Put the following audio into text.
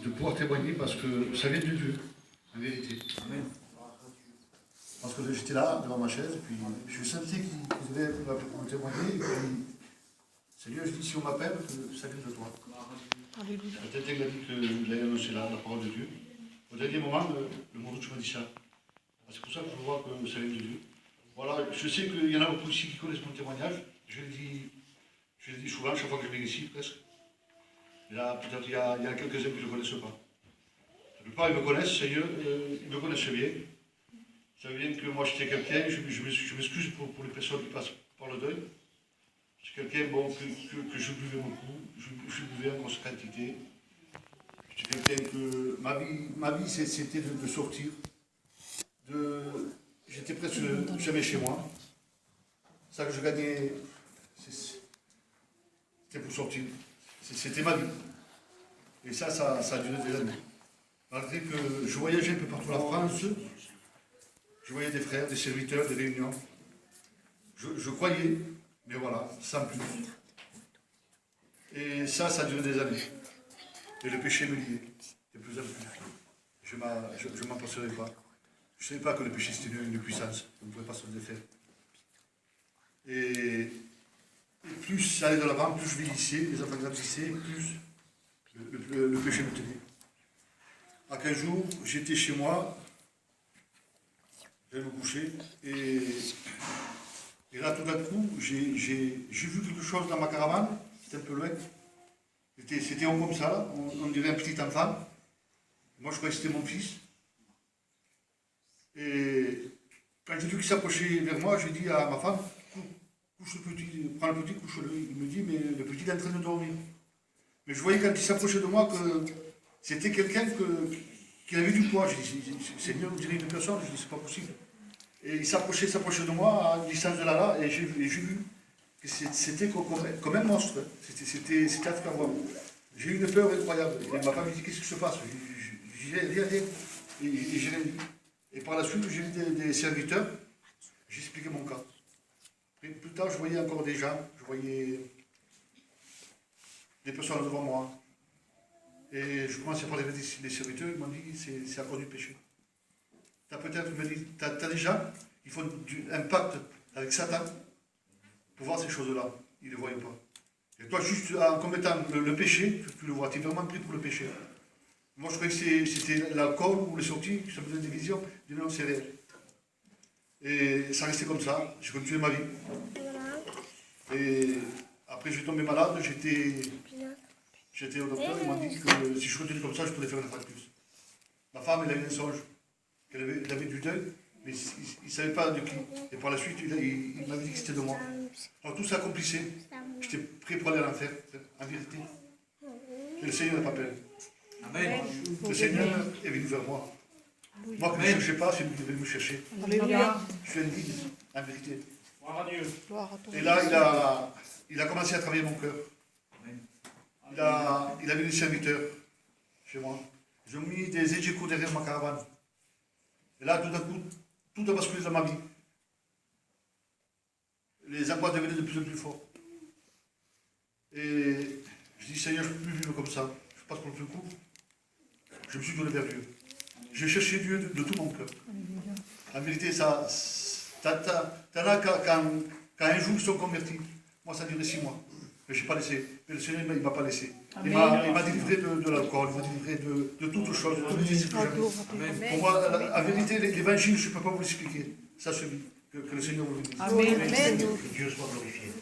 de pouvoir témoigner parce que ça vient de Dieu, en vérité. Amen. Parce que j'étais là, devant ma chaise, puis je sentais qu'il devait me témoigner, et puis, Seigneur, je dis, si on m'appelle, que ça vient de toi. Alléluia. Peut-être qu'il a dit que j'allais annoncer la parole de Dieu. Au dernier moment, le monde tu m'as dit ça. C'est pour ça que je vois que ça vient de Dieu. Voilà, je sais qu'il y en a beaucoup ici qui connaissent mon témoignage. Je le dis souvent, chaque fois que je viens ici, presque. Et là, peut-être il y a quelques-uns qui ne le connaissent pas. La plupart, ils me connaissent, Seigneur, ils me connaissent bien. Ça veut dire que moi, j'étais quelqu'un, je m'excuse pour les personnes qui passent par le deuil. C'est quelqu'un bon, que je buvais beaucoup, je buvais en grosse quantité. C'est quelqu'un que ma vie c'était de sortir. J'étais presque jamais chez moi. Ça que je gagnais, c'était pour sortir. C'était ma vie. Et ça a duré des années. Malgré que je voyageais un peu partout en France, je voyais des frères, des serviteurs, des réunions. Je croyais, mais voilà, sans plus. Et ça a duré des années. Et le péché me liait, de plus en plus. Je ne m'en passerais pas. Je ne savais pas que le péché c'était une puissance, on ne pouvait pas se défaire. Et plus ça allait de l'avant, plus je vieillissais, les enfants grandissaient, plus le péché me tenait. À 15 jours, j'étais chez moi, j'allais me coucher, et là tout d'un coup, j'ai vu quelque chose dans ma caravane, c'était un peu loin. C'était un comme ça, là. On dirait un petit enfant. Moi, je croyais que c'était mon fils. Et quand j'ai vu qu'il s'approchait vers moi, j'ai dit à ma femme, couche le petit, prends le petit, couche-le. Il me dit, mais le petit est en train de dormir. Mais je voyais quand il s'approchait de moi que c'était quelqu'un qui avait du poids. J'ai dit, Seigneur, on dirait une personne. Je dis, c'est pas possible. Et il s'approchait de moi à une distance de là, et j'ai vu que c'était comme un monstre. C'était à faire voir. J'ai eu une peur incroyable. Et ma femme me dit, qu'est-ce qui se passe? J'ai dit, rien. Et j'ai rien dit. Et par la suite, j'ai vu des serviteurs, j'ai expliqué mon cas. Et plus tard, je voyais encore des gens, je voyais des personnes devant moi. Et je commençais à parler avec les serviteurs, ils m'ont dit, c'est à cause du péché. Tu as peut-être, tu as des gens qui font un pacte avec Satan pour voir ces choses-là. Ils ne le voyaient pas. Et toi, juste en commettant le péché, tu le vois, tu es vraiment pris pour le péché. Moi, je croyais que c'était l'alcool ou les sorties, que ça me donnait des visions. Je dis non, c'est réel. Et ça restait comme ça. J'ai continué ma vie. Et après, j'ai tombé malade. J'étais au docteur. Il m'a dit que si je continuais comme ça, je pouvais faire un infarctus. Ma femme, elle a eu un songe. Elle avait du deuil, mais il ne savait pas de qui. Et par la suite, il m'avait dit que c'était de moi. Alors tout s'accomplissait. J'étais prêt pour aller à l'enfer, en vérité. Et le Seigneur n'a pas peur. Amen. Le Seigneur est venu vers moi. Moi qui ne me cherchais pas, c'est lui qui est venu me chercher. Alléluia. Je suis un guide, en vérité. Gloire à Dieu. Et là, il a commencé à travailler mon cœur. Il avait des serviteurs chez moi. Ils ont mis des éjecos derrière ma caravane. Et là, tout d'un coup, tout a basculé dans ma vie. Les angoisses devenaient de plus en plus fortes. Et je dis, Seigneur, je ne peux plus vivre comme ça. Je passe pour le plus court. Je me suis tourné vers Dieu. J'ai cherché Dieu de tout mon cœur. En vérité, t'en as quand un jour ils sont convertis. Moi, ça a duré 6 mois. Mais je n'ai pas laissé. Mais le Seigneur, il ne m'a pas laissé. Il m'a délivré de l'alcool, il m'a délivré de toutes choses, de tous les esprits que j'avais. Pour moi, en vérité, l'évangile, je ne peux pas vous l'expliquer. Ça se vit. Que le Seigneur vous le dise. Amen. Que Dieu soit glorifié.